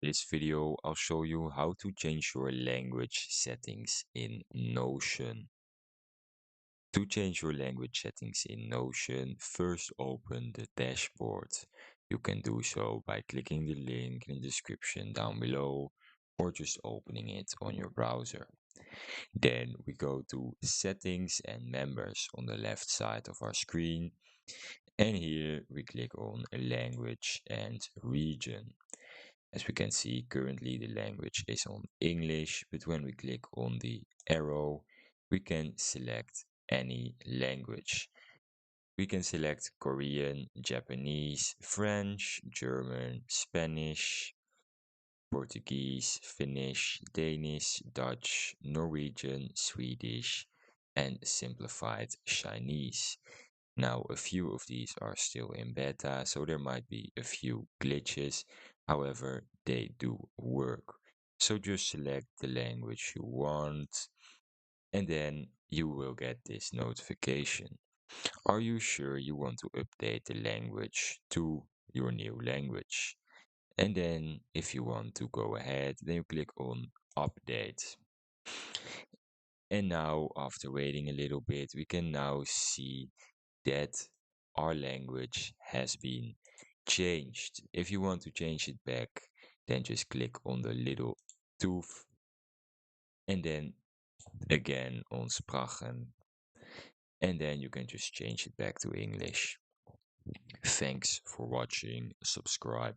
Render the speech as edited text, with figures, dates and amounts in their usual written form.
this video, I'll show you how to change your language settings in Notion. To change your language settings in Notion, first open the dashboard. You can do so by clicking the link in the description down below or just opening it on your browser. Then we go to Settings and Members on the left side of our screen. And here we click on Language and Region. As we can see, currently the language is on English, but when we click on the arrow, we can select any language. We can select Korean, Japanese, French, German, Spanish, Portuguese, Finnish, Danish, Dutch, Norwegian, Swedish, and simplified Chinese. Now, a few of these are still in beta, so there might be a few glitches. However, they do work. So just select the language you want, and then you will get this notification. Are you sure you want to update the language to your new language? And then if you want to go ahead, then you click on Update. And now, after waiting a little bit, we can now see that our language has been changed. If you want to change it back, then just click on the little tooth and then again on Sprachen. And then you can just change it back to English. Thanks for watching. Subscribe.